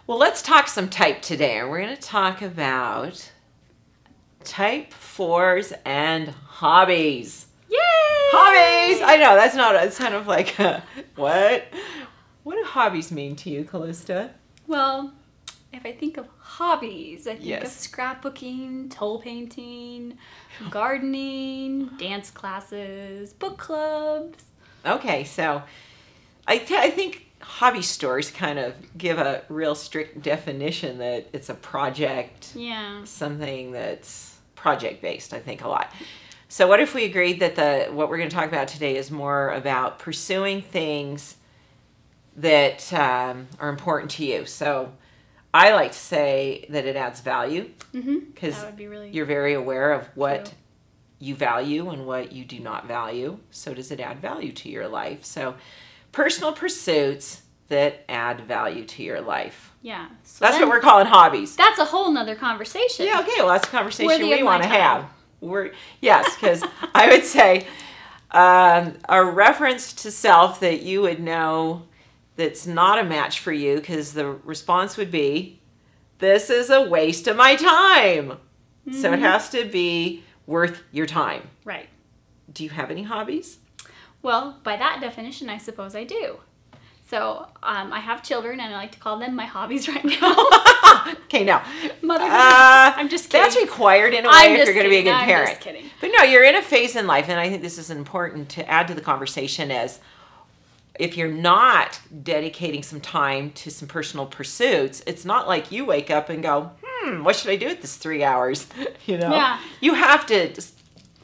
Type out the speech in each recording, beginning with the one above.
Well, let's talk some type today. And we're going to talk about type 4s and hobbies. Yay! Hobbies! I know, that's not, it's kind of like, what? What do hobbies mean to you, Kalista? Well, if I think of hobbies, I think Yes. of scrapbooking, toll painting, gardening, dance classes, book clubs. Okay, so I think hobby stores kind of give a real strict definition that it's a project, Yeah. something that's project-based, I think, a lot. So what if we agreed that what we're going to talk about today is more about pursuing things that are important to you? So I like to say that it adds value because That would be really you're very aware of what true. you value and what you do not value. So does it add value to your life? So personal pursuits that add value to your life. Yeah. So That's then what we're calling hobbies. That's a whole nother conversation. Yeah, okay, well, that's a conversation Worthy we of want to my time. have. Yes, because I would say a reference to self that you would know that's not a match for you, because the response would be, this is a waste of my time. So it has to be worth your time. Right. Do you have any hobbies? Well, by that definition, I suppose I do. So I have children, and I like to call them my hobbies right now. Okay, now. Motherhood. I'm just kidding. That's required in a way I'm if just you're going to be a kidding. good I'm parent. just kidding. But no, you're in a phase in life, and I think this is important to add to the conversation, as if you're not dedicating some time to some personal pursuits, it's not like you wake up and go, what should I do with this 3 hours? Yeah. You have to just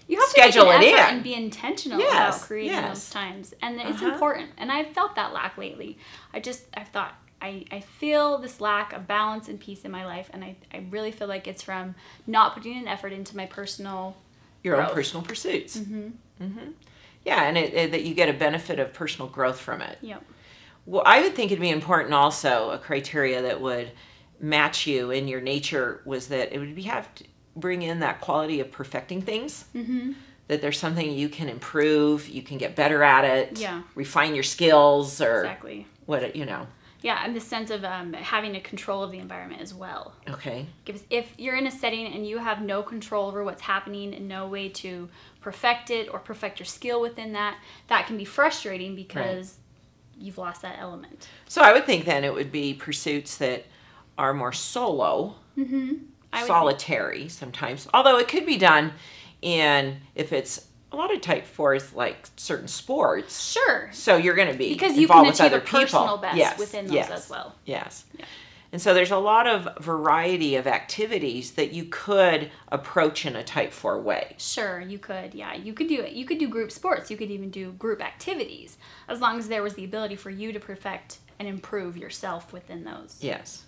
You have schedule to make it an effort in. and be intentional Yes, about creating yes. those times. And it's important. And I've felt that lack lately. I've thought, I feel this lack of balance and peace in my life. And I really feel like it's from not putting an effort into my personal your growth. own personal pursuits. Yeah, and that you get a benefit of personal growth from it. Yep. Well, I would think it'd be important also, a criteria that would match you in your nature was that it would have to bring in that quality of perfecting things. That there's something you can improve, you can get better at it, Yeah. refine your skills, or Exactly. what, Yeah, and the sense of having a control of the environment as well. Okay. Because if you're in a setting and you have no control over what's happening and no way to perfect it or perfect your skill within that, that can be frustrating because you've lost that element. So I would think then it would be pursuits that are more solo, solitary sometimes. Although it could be done if it's a lot of type 4s, like certain sports. Sure. So you're going to be Because you involved can with achieve other a personal people. best within those as well. Yes. Yeah. And so there's a lot of variety of activities that you could approach in a type 4 way. Sure, you could. Yeah, you could do it. You could do group sports. You could even do group activities, as long as there was the ability for you to perfect and improve yourself within those. Yes.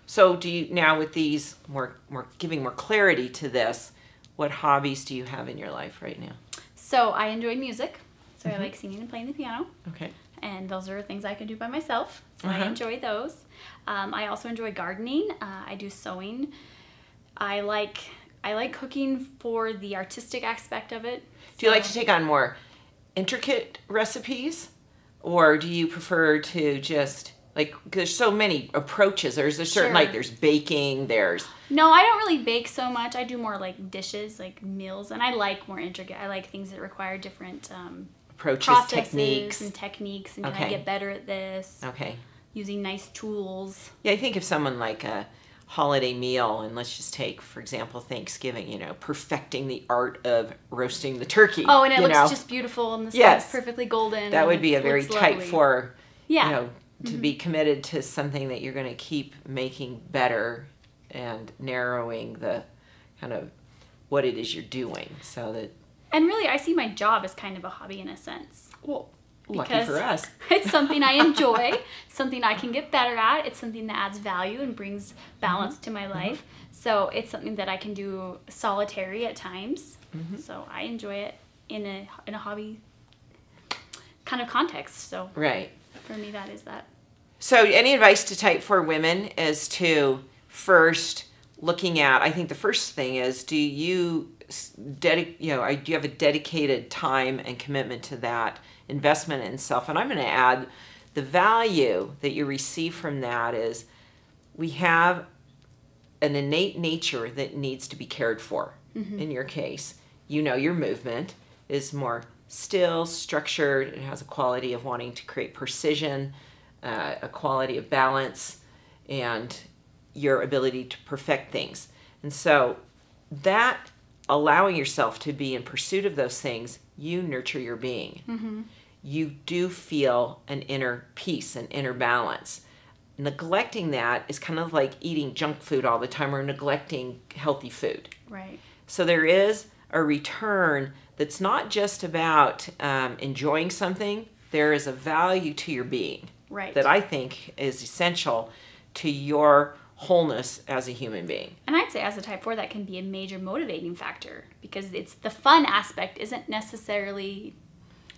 So do you now, with these more giving more clarity to this, what hobbies do you have in your life right now? So I enjoy music. So I like singing and playing the piano. Okay. And those are things I can do by myself. So Uh-huh. I enjoy those. I also enjoy gardening. I do sewing. I like cooking for the artistic aspect of it. Do you like to take on more intricate recipes, or do you prefer to just, like, there's so many approaches. There's a certain, Sure. like, there's baking, there's... No, I don't really bake so much. I do more like dishes, like meals, and I like more intricate. I like things that require different approaches, processes techniques. and techniques, and can Okay. I get better at this? Okay. Using nice tools. Yeah, I think if someone like a holiday meal, and let's just take, for example, Thanksgiving, perfecting the art of roasting the turkey. Oh, and it looks just beautiful, and the Yes. side's perfectly golden. That and would be a it very looks type lovely. 4, Yeah. to be committed to something that you're going to keep making better and narrowing the kind of what it is you're doing, so that... And really, I see my job as kind of a hobby in a sense. Well, lucky Because for us. it's something I enjoy, something I can get better at. It's something that adds value and brings balance to my life. So it's something that I can do solitary at times. So I enjoy it in a hobby kind of context. So Right. for me, that is that. So any advice to type 4 women as to first looking at, I think the first thing is, do you do you have a dedicated time and commitment to that investment in self? And I'm going to add, the value that you receive from that is we have an innate nature that needs to be cared for. In your case, you know your movement is more still, structured. It has a quality of wanting to create precision, a quality of balance, and your ability to perfect things. And so that allowing yourself to be in pursuit of those things, you nurture your being. You do feel an inner peace, an inner balance. Neglecting that is kind of like eating junk food all the time or neglecting healthy food. Right. So there is a return that's not just about enjoying something. There is a value to your being that I think is essential to your wholeness as a human being. And I'd say as a type 4, that can be a major motivating factor because it's the fun aspect isn't necessarily...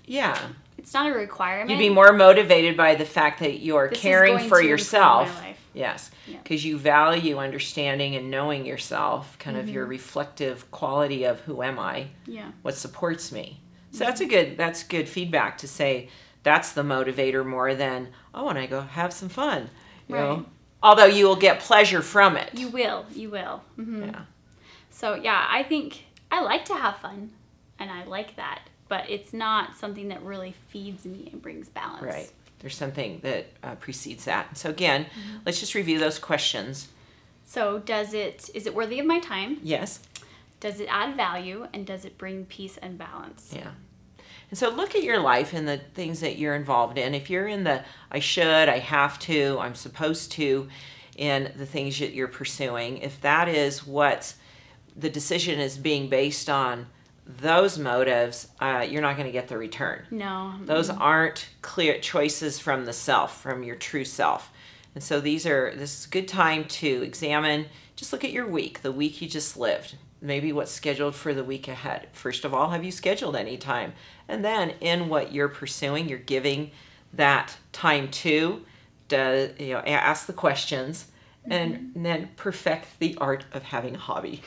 Yeah. It's not a requirement. You'd be more motivated by the fact that you're caring for yourself. Yes. Because you value understanding and knowing yourself, kind of your reflective quality of who am I? Yeah. What supports me? So that's good feedback to say that's the motivator more than, I want to go have some fun. You know? Although you will get pleasure from it. You will. Yeah. So yeah, I think I like to have fun and I like that. But it's not something that really feeds me and brings balance. Right. There's something that precedes that. So again, let's just review those questions. So is it worthy of my time? Yes. Does it add value? And does it bring peace and balance? Yeah. And so look at your life and the things that you're involved in. If you're in the I should, I have to, I'm supposed to, in the things that you're pursuing, if that is what the decision is being based on, those motives, you're not going to get the return. No. Those aren't clear choices from the self, from your true self. And so this is a good time to examine, just look at your week, the week you just lived, maybe what's scheduled for the week ahead. First of all, have you scheduled any time? And then in what you're pursuing, you're giving that time to, ask the questions and then perfect the art of having a hobby.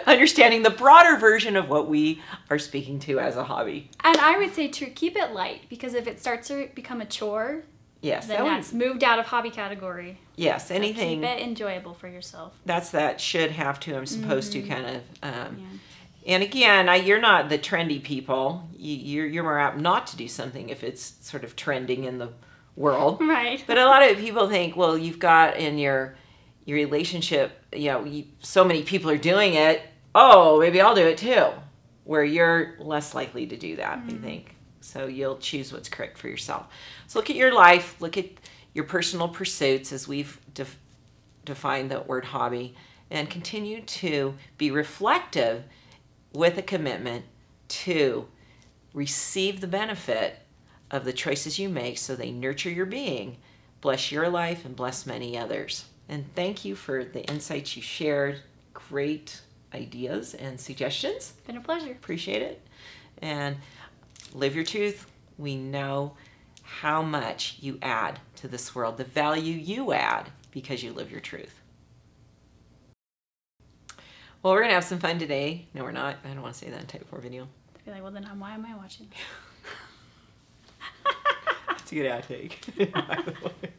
Understanding the broader version of what we are speaking to as a hobby. And I would say to keep it light, because if it starts to become a chore, then that's moved out of hobby category. Yes, so anything. Keep it enjoyable for yourself. That's that should have to, I'm supposed to kind of. And again, you're not the trendy people. You're more apt not to do something if it's sort of trending in the world. Right. But a lot of people think, well, you've got in your relationship, so many people are doing it. Oh, maybe I'll do it too. Where you're less likely to do that, I think. So you'll choose what's correct for yourself. So look at your life, look at your personal pursuits as we've defined the word hobby, and continue to be reflective with a commitment to receive the benefit of the choices you make so they nurture your being, bless your life, and bless many others. And thank you for the insights you shared. Great ideas and suggestions. Been a pleasure. Appreciate it. And live your truth. We know how much you add to this world, the value you add because you live your truth. Well, we're going to have some fun today. No, we're not. I don't want to say that in Type 4 video. I'd be like, well, then why am I watching? That's a good outtake, by the way.